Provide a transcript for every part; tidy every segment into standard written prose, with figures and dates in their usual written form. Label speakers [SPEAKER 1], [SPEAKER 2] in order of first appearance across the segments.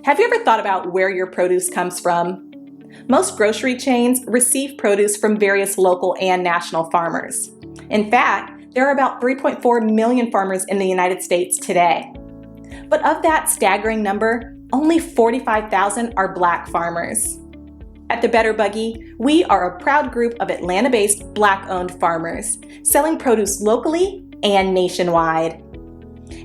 [SPEAKER 1] Have you ever thought about where your produce comes from? Most grocery chains receive produce from various local and national farmers. In fact, there are about 3.4 million farmers in the United States today. But of that staggering number, only 45,000 are Black farmers. At the Better Buggy, we are a proud group of Atlanta-based Black-owned farmers, selling produce locally and nationwide.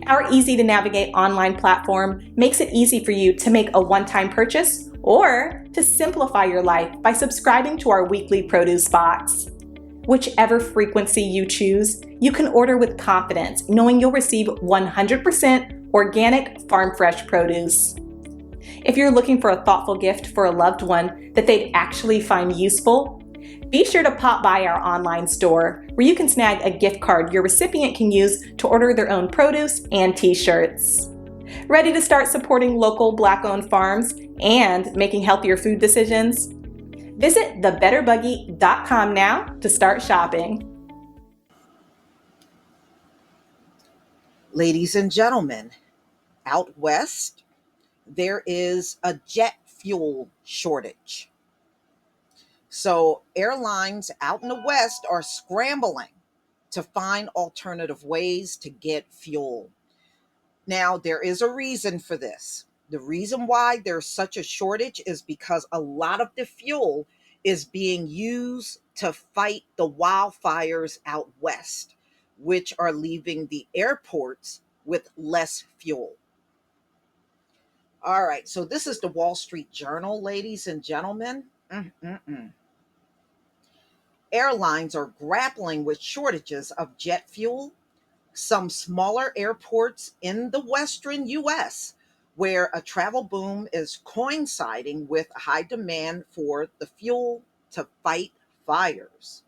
[SPEAKER 1] Our easy-to-navigate online platform makes it easy for you to make a one-time purchase or to simplify your life by subscribing to our weekly produce box. Whichever frequency you choose, you can order with confidence, knowing you'll receive 100% organic farm-fresh produce. If you're looking for a thoughtful gift for a loved one that they'd actually find useful, be sure to pop by our online store where you can snag a gift card your recipient can use to order their own produce and t-shirts. Ready to start supporting local Black-owned farms and making healthier food decisions? Visit thebetterbuggy.com now to start shopping.
[SPEAKER 2] Ladies and gentlemen, out west, there is a jet fuel shortage. So airlines out in the west are scrambling to find alternative ways to get fuel. Now, there is a reason for this. The reason why there's such a shortage is because a lot of the fuel is being used to fight the wildfires out west, which are leaving the airports with less fuel. All right, so this is the Wall Street Journal, ladies and gentlemen. Airlines are grappling with shortages of jet fuel. Some smaller airports in the western US, where a travel boom is coinciding with high demand for the fuel to fight fires.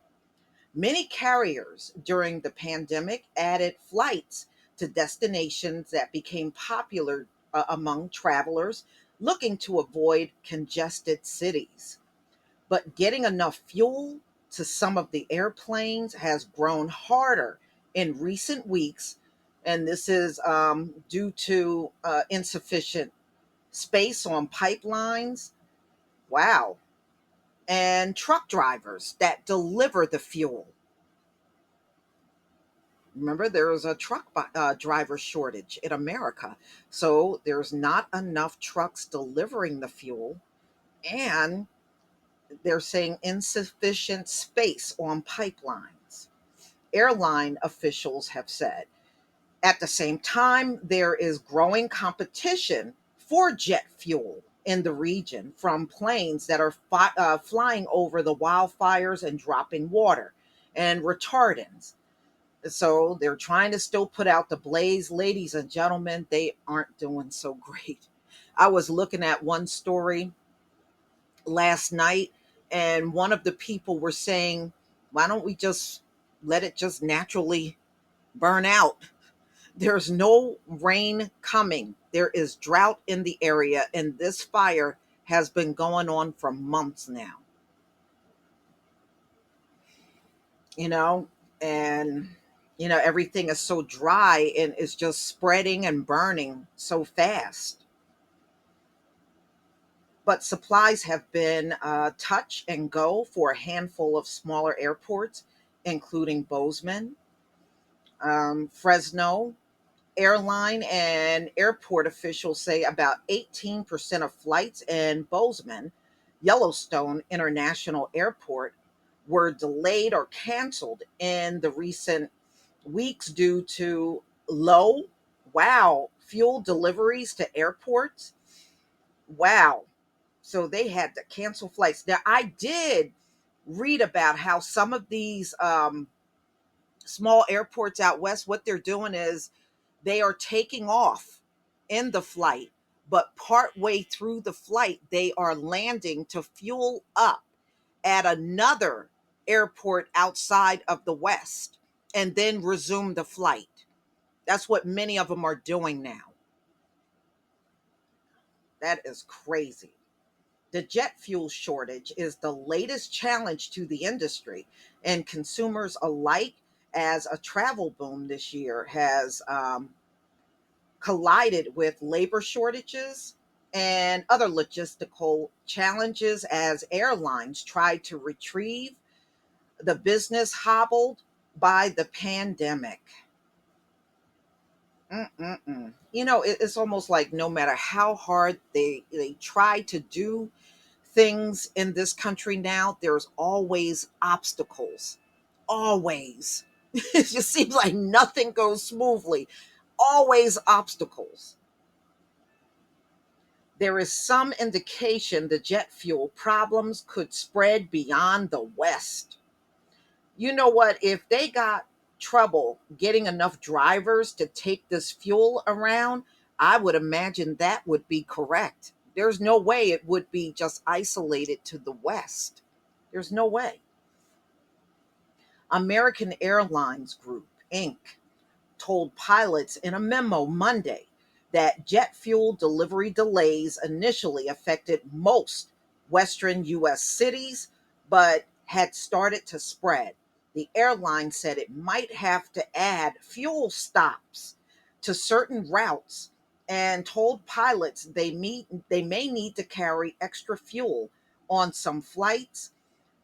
[SPEAKER 2] Many carriers during the pandemic added flights to destinations that became popular among travelers looking to avoid congested cities. But getting enough fuel to some of the airplanes has grown harder in recent weeks, and this is due to insufficient space on pipelines. Wow. And truck drivers that deliver the fuel. Remember, there is a truck driver shortage in America. So there's not enough trucks delivering the fuel, and they're saying insufficient space on pipelines, airline officials have said. At the same time, there is growing competition for jet fuel in the region from planes that are flying over the wildfires and dropping water and retardants. So they're trying to still put out the blaze. Ladies and gentlemen, they aren't doing so great. I was looking at one story last night, and one of the people were saying, why don't we just let it just naturally burn out? There's no rain coming. There is drought in the area, and this fire has been going on for months now. You know, and everything is so dry and is just spreading and burning so fast. But supplies have been touch and go for a handful of smaller airports, including Bozeman, Fresno. Airline and airport officials say about 18% of flights in Bozeman, Yellowstone International Airport, were delayed or canceled in the recent weeks due to low, wow, fuel deliveries to airports. Wow. So they had to cancel flights. Now, I did read about how some of these small airports out west, what they're doing is they are taking off in the flight, but partway through the flight, they are landing to fuel up at another airport outside of the west and then resume the flight. That's what many of them are doing now. That is crazy. The jet fuel shortage is the latest challenge to the industry and consumers alike, as a travel boom this year has collided with labor shortages and other logistical challenges as airlines tried to retrieve the business hobbled by the pandemic. Mm-mm-mm. It's almost like no matter how hard they try to do things in this country now, there's always obstacles. Always. It just seems like nothing goes smoothly. Always obstacles. There is some indication the jet fuel problems could spread beyond the West. You know what? If they got trouble getting enough drivers to take this fuel around, I would imagine that would be correct. There's no way it would be just isolated to the West. There's no way. American Airlines Group, Inc., told pilots in a memo Monday that jet fuel delivery delays initially affected most Western U.S. cities, but had started to spread. The airline said it might have to add fuel stops to certain routes and told pilots they may need to carry extra fuel on some flights.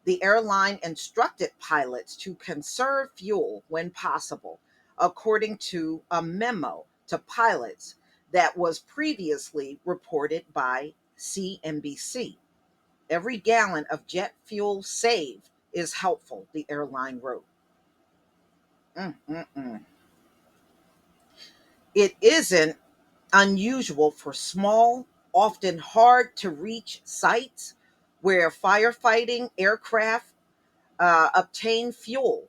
[SPEAKER 2] The airline instructed pilots to conserve fuel when possible, according to a memo to pilots that was previously reported by CNBC. Every gallon of jet fuel saved is helpful, the airline wrote. Mm-mm-mm. It isn't unusual for small, often hard to reach sites where firefighting aircraft obtain fuel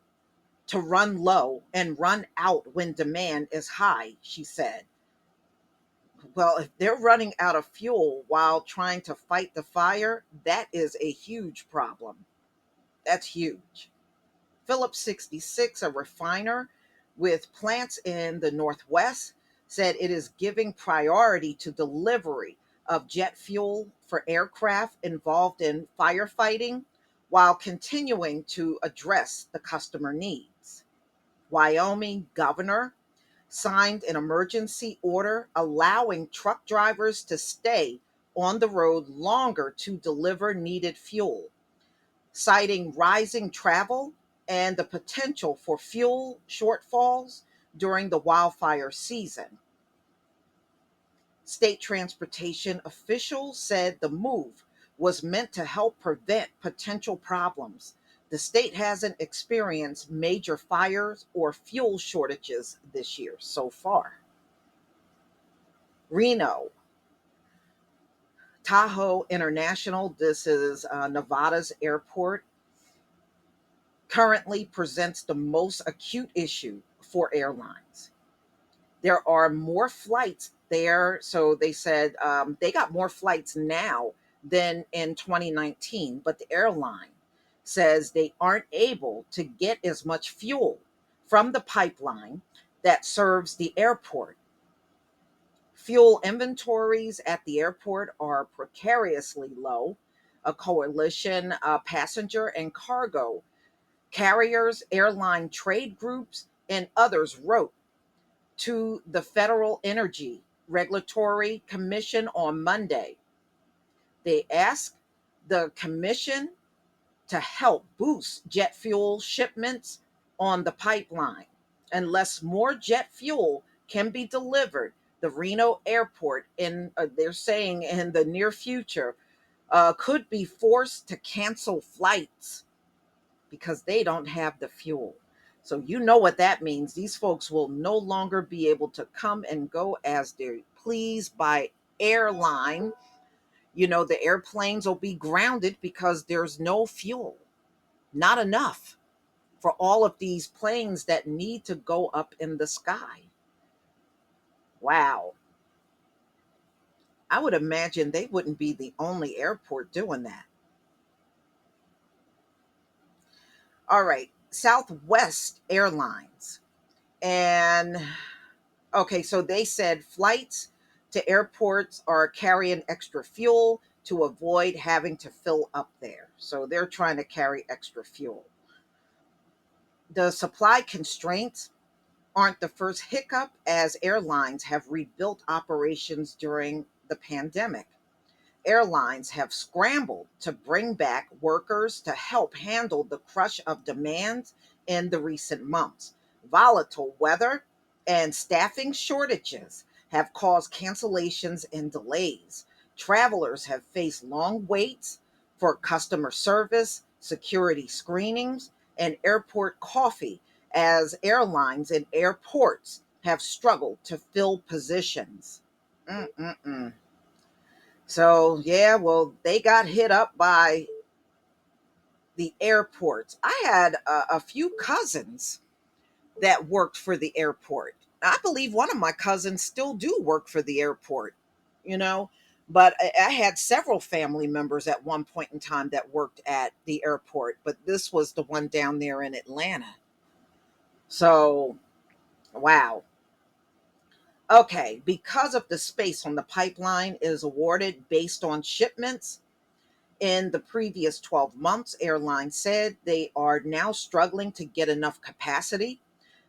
[SPEAKER 2] to run low and run out when demand is high, she said. Well, if they're running out of fuel while trying to fight the fire, that is a huge problem. That's huge. Phillips 66, a refiner with plants in the Northwest, said it is giving priority to delivery of jet fuel for aircraft involved in firefighting while continuing to address the customer needs. Wyoming governor signed an emergency order allowing truck drivers to stay on the road longer to deliver needed fuel, citing rising travel and the potential for fuel shortfalls during the wildfire season. State transportation officials said the move was meant to help prevent potential problems. The state hasn't experienced major fires or fuel shortages this year so far. Reno, Tahoe International, this is Nevada's airport, currently presents the most acute issue for airlines. There are more flights there. So they said they got more flights now than in 2019, but the airline says they aren't able to get as much fuel from the pipeline that serves the airport. Fuel inventories at the airport are precariously low. A coalition, passenger and cargo carriers, airline trade groups, and others wrote to the Federal Energy Regulatory Commission on Monday. They asked the commission to help boost jet fuel shipments on the pipeline. Unless more jet fuel can be delivered, the Reno airport, they're saying in the near future, could be forced to cancel flights because they don't have the fuel. So you know what that means. These folks will no longer be able to come and go as they please by airline. The airplanes will be grounded because there's no fuel, not enough for all of these planes that need to go up in the sky. Wow. I would imagine they wouldn't be the only airport doing that. All right. Southwest Airlines. And okay, so they said flights to airports are carrying extra fuel to avoid having to fill up there. So they're trying to carry extra fuel. The supply constraints aren't the first hiccup as airlines have rebuilt operations during the pandemic. Airlines have scrambled to bring back workers to help handle the crush of demand in the recent months. Volatile weather and staffing shortages have caused cancellations and delays. Travelers have faced long waits for customer service, security screenings, and airport coffee as airlines and airports have struggled to fill positions. Mm-mm-mm. So, yeah, well, they got hit up by the airports. I had a few cousins that worked for the airport. I believe one of my cousins still do work for the airport, you know, but I had several family members at one point in time that worked at the airport, but this was the one down there in Atlanta. So, wow. Okay, because of the space on the pipeline is awarded based on shipments. In the previous 12 months, airlines said they are now struggling to get enough capacity.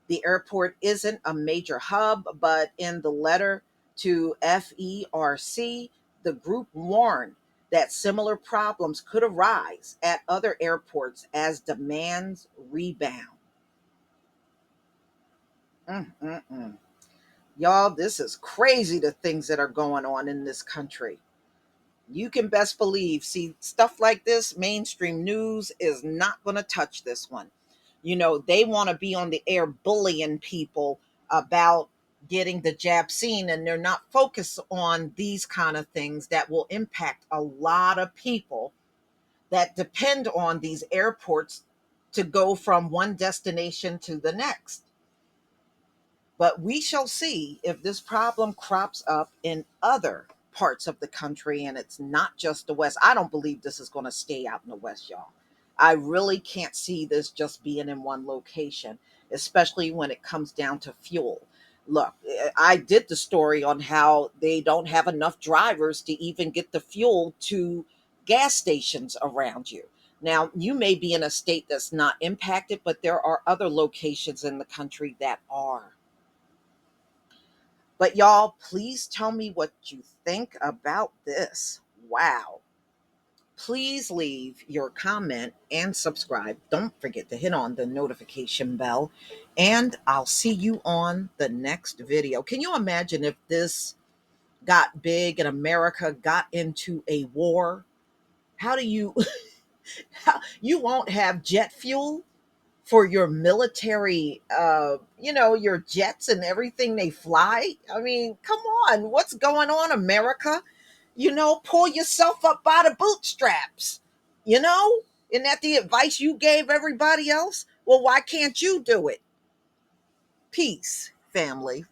[SPEAKER 2] The airport isn't a major hub, but in the letter to FERC, the group warned that similar problems could arise at other airports as demands rebound. Mm-mm-mm. Y'all, this is crazy, the things that are going on in this country. You can best believe, see, stuff like this, mainstream news is not going to touch this one. They want to be on the air bullying people about getting the jab seen, and they're not focused on these kind of things that will impact a lot of people that depend on these airports to go from one destination to the next. But we shall see if this problem crops up in other parts of the country and it's not just the West. I don't believe this is going to stay out in the West, y'all. I really can't see this just being in one location, especially when it comes down to fuel. Look, I did the story on how they don't have enough drivers to even get the fuel to gas stations around you. Now, you may be in a state that's not impacted, but there are other locations in the country that are. But y'all, please tell me what you think about this. Wow. Please leave your comment and subscribe. Don't forget to hit on the notification bell. And I'll see you on the next video. Can you imagine if this got big and America got into a war? How do you, you won't have jet fuel for your military, your jets and everything they fly? I mean, come on, what's going on, America? Pull yourself up by the bootstraps. you know isn't that the advice you gave everybody else? Well, why can't you do it? Peace, family.